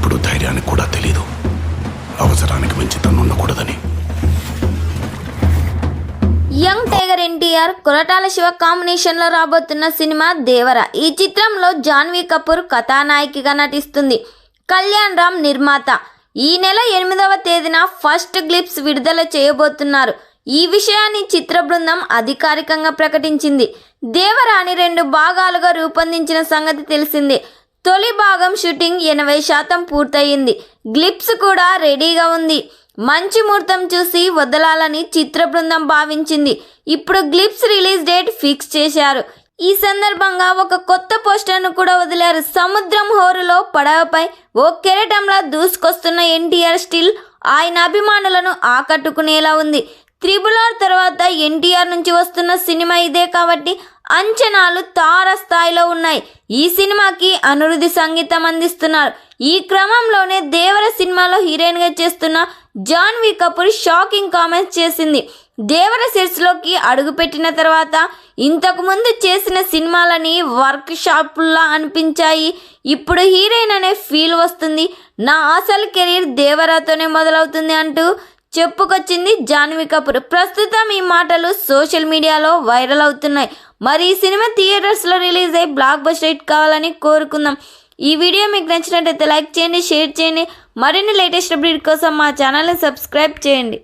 ఎప్పుడు ధైర్యానికి కూడా తెలీదు అవసరానికి మించి తను ఉండకూడదని. యంగ్ టైగర్ ఎన్టీఆర్ కొరటాల శివ కాంబినేషన్లో రాబోతున్న సినిమా దేవర. ఈ చిత్రంలో జాన్వీ కపూర్ కథానాయికగా నటిస్తుంది. కళ్యాణ్ రామ్ నిర్మాత. ఈ నెల 8వ తేదీన ఫస్ట్ గ్లిప్స్ విడుదల చేయబోతున్నారు. ఈ విషయాన్ని చిత్ర బృందం అధికారికంగా ప్రకటించింది. దేవరాని 2 భాగాలుగా రూపొందించిన సంగతి తెలిసిందే. తొలి భాగం షూటింగ్ 80% పూర్తయింది. గ్లిప్స్ కూడా రెడీగా ఉంది. మంచి ముహూర్తం చూసి వదలాలని చిత్ర బృందం భావించింది. ఇప్పుడు గ్లిప్స్ రిలీజ్ డేట్ ఫిక్స్ చేశారు. ఈ సందర్భంగా ఒక కొత్త పోస్టర్ను కూడా వదిలారు. సముద్రం హోరులో పడవపై ఓ కెరటంలా దూసుకొస్తున్న ఎన్టీఆర్ స్టిల్ ఆయన అభిమానులను ఆకట్టుకునేలా ఉంది. త్రిబుల్-ఆర్ తర్వాత ఎన్టీఆర్ నుంచి వస్తున్న సినిమా ఇదే కాబట్టి అంచనాలు తారస్థాయిలో ఉన్నాయి. ఈ సినిమాకి అనిరుద్ధ్ సంగీతం అందిస్తున్నారు. ఈ క్రమంలోనే దేవర సినిమాలో హీరోయిన్గా చేస్తున్న జాన్వీ కపూర్ షాకింగ్ కామెంట్స్ చేసింది. దేవర సెట్స్లోకి అడుగుపెట్టిన తర్వాత ఇంతకుముందు చేసిన సినిమాలని వర్క్ షాపుల్లా అనిపించాయి. ఇప్పుడు హీరోయిన్ అనే ఫీల్ వస్తుంది. నా అసలు కెరీర్ దేవరతోనే మొదలవుతుంది అంటూ చెప్పుకొచ్చింది జాన్వీ కపూర్. ప్రస్తుతం ఈ మాటలు సోషల్ మీడియాలో వైరల్ అవుతున్నాయి. మరి ఈ సినిమా థియేటర్స్లో రిలీజ్ అయ్యి బ్లాక్ బస్టర్ హిట్ కావాలని కోరుకుందాం. ఈ వీడియో మీకు నచ్చినట్లయితే లైక్ చేయండి, షేర్ చేయండి. మరిన్ని లేటెస్ట్ అప్డేట్ కోసం మా ఛానల్ని సబ్స్క్రైబ్ చేయండి.